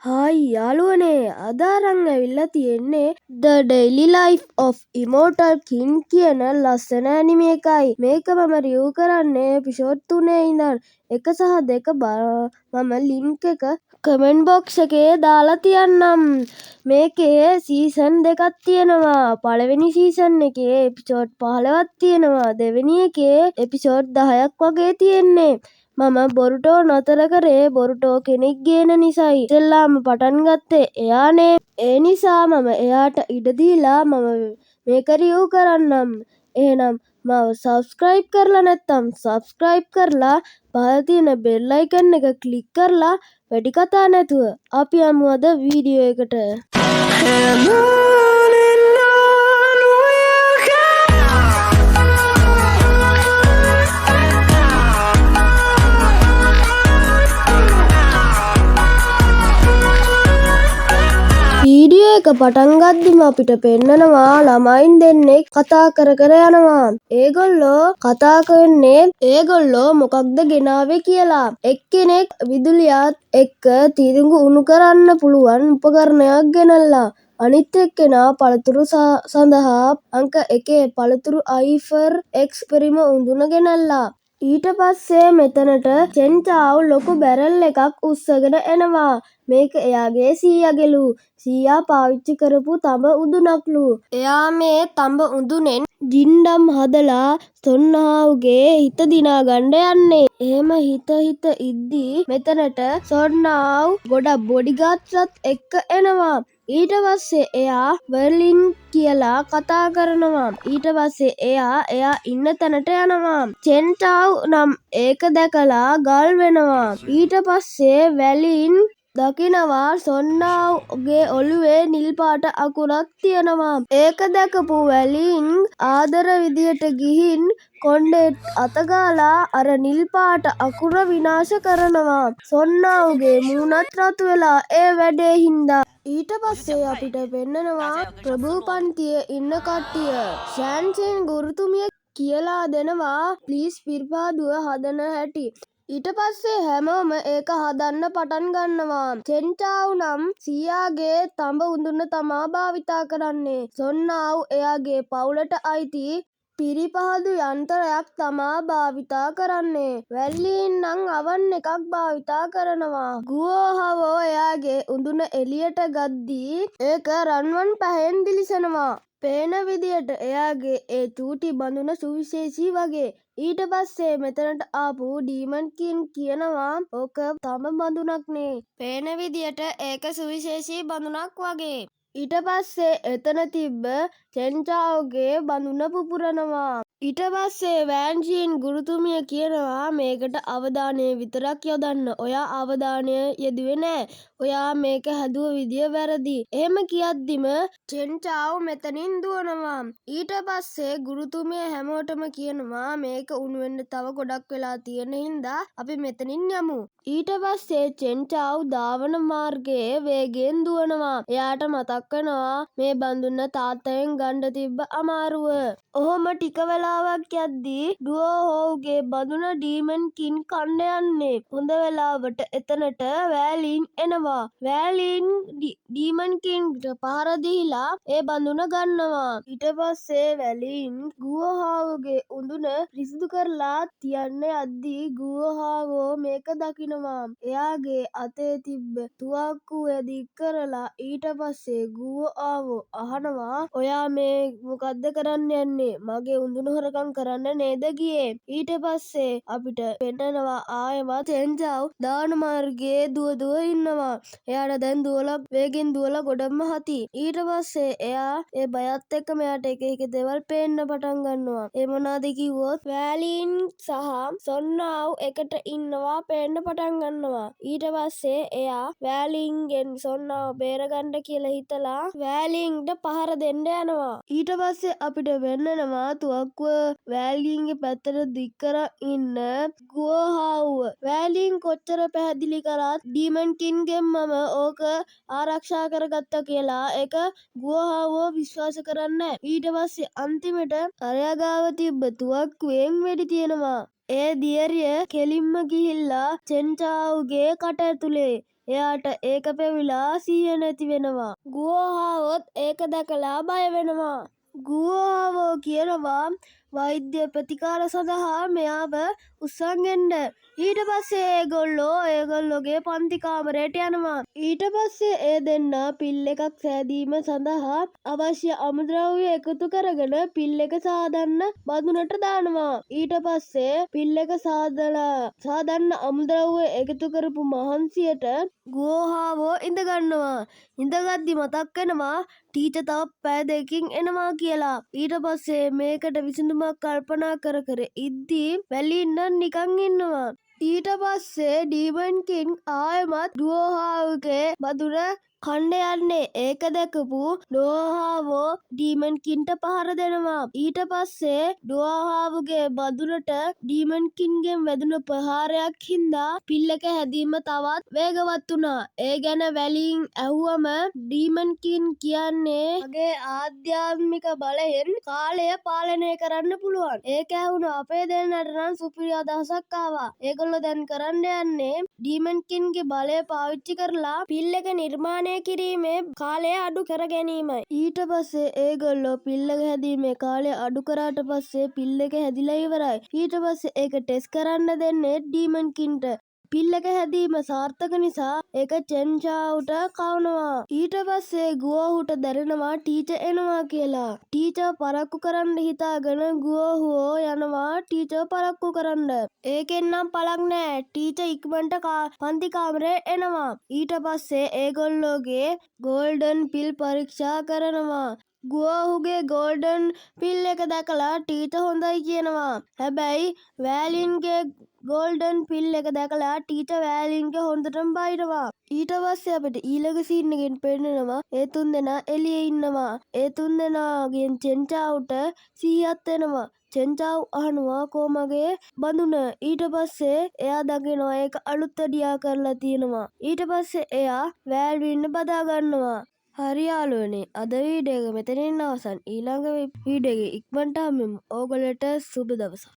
Hi යාළුවනේ අද අරන් ඇවිල්ලා තියෙන්නේ The Daily Life of Immortal King කියන ලස්සන ඇනිමේ එකයි. මේක මම රිව් කරන්නේ එපිසෝඩ් 3 ඉඳන් 1 සහ 2 මම ලින්ක් එක කමෙන්ට් බොක්ස් එකේ දාලා තියන්නම්. මේකේ සීසන් 2ක් තියෙනවා. පළවෙනි සීසන් එකේ එපිසෝඩ් 15ක් තියෙනවා. දෙවෙනි එකේ එපිසෝඩ් 10ක් වගේ තියෙන්නේ. මම බොරුටෝ නතර කරේ බොරුටෝ කෙනෙක් ගේන නිසායි. ඉතින්ලාම පටන් ගත්තේ එයානේ. ඒ නිසා මම එයාට ඉඩ දීලා මම මේක රිව් කරන්නම්. එහෙනම් මාව සබ්ස්ක්‍රයිබ් කරලා නැත්නම් සබ්ස්ක්‍රයිබ් කරලා පහළ තියෙන බෙල් අයිකන් එක ක්ලික් කරලා වැඩි කතා නැතුව අපි යමු අද වීඩියෝ එකට. වීඩියෝ එක පටන් ගද්දිම අපිට පෙන්නනවා ළමයින් දෙන්නෙක් කතා කර කර යනවා. ඒගොල්ලෝ කතා කරන්නේ ඒගොල්ලෝ මොකක්ද ගෙනාවේ කියලා. එක්කෙනෙක් විදුලියත් එක්ක තිරිඟු උණු කරන්න පුළුවන් උපකරණයක් ගෙනල්ලා. අනිත් එක්කෙනා පළතුරු සඳහා අංක 1 පළතුරු අයිෆර් එක්ස්පෙරිම උඳුන ගෙනල්ලා. ඊට පස්සේ මෙතනට චෙන්චාව් ලොකු බැරල් එකක් උස්සගෙන එනවා. මේක එයාගේ සීයාගෙලු. සීයා පාවිච්චි කරපු තඹ උඳුනක්ලු. එයා මේ තඹ උඳුනෙන් ජින්ඩම් හදලා සොන්නාව්ගේ හිත දිනාගන්න යන්නේ. එහෙම හිත ඉද්දි මෙතනට සොන්නාව් ගොඩක් බොඩිගාඩ්ස්ලත් එක්ක එනවා. ඊට පස්සේ එයා බර්ලින් කියලා කතා කරනවා. ඊට පස්සේ එයා ඉන්න තැනට යනවා. චෙන්චාව් නම් ඒක දැකලා ගල් වෙනවා. ඊට පස්සේ වැලින් දකිනවා සොන්නාව්ගේ ඔළුවේ නිල් පාට අකුරක් තියෙනවා. ඒක දැකපු වැලින් ආදර විදියට ගිහින් කොණ්ඩෙත් අතගාලා අර නිල් පාට අකුර විනාශ කරනවා. සොන්නාව්ගේ මූණත් රතු වෙලා ඒ වැඩේ හින්දා. ඊට පස්සේ අපිට පෙන්නනවා ප්‍රභූ පන්තියේ ඉන්න කට්ටිය. ෂෑන්ෂන් ගුරුතුමිය කියලා දෙනවා ප්ලීස් පිරිපාදුව හදන හැටි. ඊට පස්සේ හැමෝම ඒක හදන්න පටන් ගන්නවා. චෙන්චාව් නම් සීයාගේ තඹ උඳුන තමා භාවිතා කරන්නේ. සොන්නාව් එයාගේ පවුලට අයිති පිරිපහදු යන්ත්‍රයක් තමා භාවිතා කරන්නේ. වැල්ලීන් නම් අවන් එකක් භාවිතා කරනවා. ගුවෝහවෝ එයාගේ උඳුන එළියට ගද්දී ඒක රන්වන් පැහැයෙන් දිලිසෙනවා. පේන විදියට එයාගේ ඒ චූටි බඳුන සුවිශේෂී වගේ. ඊට පස්සේ මෙතනට ආපු ඩීමන් කින් කියනවා ඕක තඹ බඳුනක්නේ. පේන විදියට ඒක සුවිශේෂී බඳුනක් වගේ. ඊට පස්සේ එතන තිබ්බ චෙන්චාව්ගේ බඳුන පුපුරනවා. ඊට පස්සේ වෑන්ජීන් ගුරුතුමිය කියනවා මේකට අවධානය විතරක් යොදන්න. ඔයා අවධානය යෙදුවේ නෑ. ඔයා මේක හැදුව විදිය වැරදි. එහෙම කියද්දිම චෙන්චාව් මෙතනින් දුවනවා. ඊට පස්සේ ගුරුතුමිය හැමෝටම කියනවා මේක උණු වෙන්න තව ගොඩක් වෙලා තියෙන හින්දා අපි මෙතනින් යමු. ඊට පස්සේ චෙන්චාව් ධාවන මාර්ගයේ වේගයෙන් දුවනවා. එයාට මතක් වෙනවා මේ බඳුන තාත්තෙන් ගන්න තිබ්බ අමාරුව. ඔහොම ටික වෙලාවක් යද්දී ඩුවෝහෝව්ගේ බඳුන ඩීමන් කින් කන්න යන්නේ. හොඳ වෙලාවට එතනට වෑලින් එනවා. වෑලින් ඩීමන් කින්ට පහර දීලා ඒ බඳුන ගන්නවා. ඊට පස්සේ වැලින් ගුවෝහාවෝගේ උඳුන පිරිසිදු කරලා තියන්න යද්දී ගුවෝහාවෝ මේක දකිනවා. එයාගේ අතේ තිබ්බ තුවක්කුව දික් කරලා ඊට පස්සේ ගුවෝහාවෝ අහනවා ඔයා මේ මොකද්ද කරන්න යන්නේ? මගේ උඳුන හොරකම් කරන්න නේද ගියේ? ඊට පස්සේ අපිට පෙන්නනවා ආයෙමත් චෙන්චාව් දාන මාර්ගයේ දුව ඉන්නවා. එයාට දැන් වේගෙන් දුවලා ගොඩක්ම හති. ඊට පස්සේ එයා ඒ බයත් එක්ක මෙයාට එක දේවල් පේන්න පටන් ගන්නවා. ඒ මොනවාද කිව්වොත් වෑලින් සහ සොන්නාව් එකට ඉන්නවා පේන්න පටන් ගන්නවා. ඊට පස්සේ එයා වෑලින්ගෙන් සොන්නාව බේරගන්න කියලා හිතලා වෑලින්ට පහර දෙන්න යනවා. ඊට පස්සේ අපිට වෙන්නනවා තුවක්කුව වෑලින්ගේ පැත්තට දික් කරන් ඉන්න ගුවෝහාව්ව. වෑලින් කොච්චර පැහැදිලි කරත් ඩීමන් කින්ගෙන් මම ඕක ආරක්ෂා කරගත්තා කියලා ඒක ගුවෝහාවෝ විශ්වාස කරන්නේ නෑ. ඊට පස්සේ අන්තිමට අරයා ගාව තිබ්බ තුවක්කුවෙන් වෙඩි තියෙනවා. ඒ දියරිය කෙලින්ම ගිහිල්ලා චෙන්චාව්ගේ කට ඇතුලේ. එයාට ඒක පෙවිලා සිහිය නැති වෙනවා. ගුවෝ ආවොත් ඒක දැකලා බය වෙනවා. ගුවෝ ආවෝ කියනවා වෛද්‍ය ප්‍රතිකාර සඳහා මෙයාව උස්සන් එන්න. ඊට පස්සේ ඒගොල්ලෝගේ පන්ති කාමරයට යනවා. ඊට පස්සේ ඒ දෙන්නා පිල් එකක් සෑදීම සඳහා අවශ්‍ය අමුද්‍රව්‍ය එකතු කරගෙන පිල් එක සාදන්න බඳුනට දානවා. ඊට පස්සේ පිල් එක සාදන්න අමුද්‍රව්‍ය එකතු කරපු මහන්සියට ගුවෝහාවෝ ඉඳ ගන්නවා. ඉඳගද්දි මතක් වෙනවා ටීචර් තව පැය දෙකකින් එනවා කියලා. ඊට පස්සේ මේකට විසඳුමක් කල්පනා කර ඉද්දි වැලින්න නිකන් ඉන්නවා. ඊට පස්සේ ඩීමන් කින් ආයෙමත් ඩුවෝහාවගේ බඳුන කණ්ඩ යන්නේ. ඒක දැකපු ඩුවෝහාවෝ ඩීමන් කින්ට පහර දෙනවා. ඊට පස්සේ ඩුවෝහාවගේ බඳුනට ඩීමන් කින්ගෙන් වැදුන ප්‍රහාරයක් හින්දා පිල් එක හැදීම තවත් වේගවත් වුණා. ඒ ගැන වැලින් ඇහුවම ඩීමන් කින් කියන්නේ මගේ ආධ්‍යාත්මික බලයෙන් කාලය පාලනය කරන්න පුළුවන්. ඒක ඇහුණ අපේ දෙන්නට නම් සුපිරි අදහසක් ආවා. ඒගොල්ලෝ දැන් කරන්න යන්නේ ඩීමන් කින්ගේ බලය පාවිච්චි කරලා පිල් එක නිර්මාණය කිරීමේ කාලය අඩු කර ගැනීමයි. ඊට පස්සේ ඒගොල්ලෝ පිල් එක හැදීමේ කාලය අඩු කරාට පස්සේ පිල් එක හැදිලා ඉවරයි. ඊට පස්සේ ඒක ටෙස්ට් කරන්න දෙන්නේ ඩීමන් කින්ට. පිල් එක හැදීම සාර්ථක නිසා ඒක චෙන්චාවුට කවනවා. ඊට පස්සේ ගුවෝහුට දැනෙනවා ටීචර් එනවා කියලා. ටීචර් පරක්කු කරන්න හිතාගෙන ගුවෝහුවෝ යනවා ටීචර් පරක්කු කරන්න. ඒකෙන් නම් පළක් නෑ. ටීචර් ඉක්මනට පන්ති කාමරේ එනවා. ඊට පස්සේ ඒගොල්ලෝගේ ගෝල්ඩන් පිල් පරීක්ෂා කරනවා. ගුවෝහුගේ ගෝල්ඩන් පිල් එක දැකලා ටීචර් හොඳයි කියනවා. හැබැයි වැලින්ගේ ගෝල්ඩන් පිල් එක දැකලා ටීචර් වැලින්ගේ හොඳටම බයිනවා. ඊට පස්සේ අපිට ඊළඟ සීන් එකෙන් පෙන්නනවා ඒ තුන්දෙනා එළියේ ඉන්නවා. ඒ තුන්දෙනාගෙන් චෙන්චාවුට සිහියක් එනවා. චෙන්චාව් අහනවා කොමගේ බඳුන. ඊට පස්සේ එයා දකිනවා ඒක අලුත් අඩියා කරලා තියෙනවා. ඊට පස්සේ එයා වැල්වින්න බදා ගන්නවා. හරි යාළුවනේ, අද වීඩියෝ එක මෙතනින් අවසන්. ඊළඟ වීඩියෝ එකේ ඉක්මනට හමුවෙමු. ඕගොල්ලන්ට සුබ දවසක්.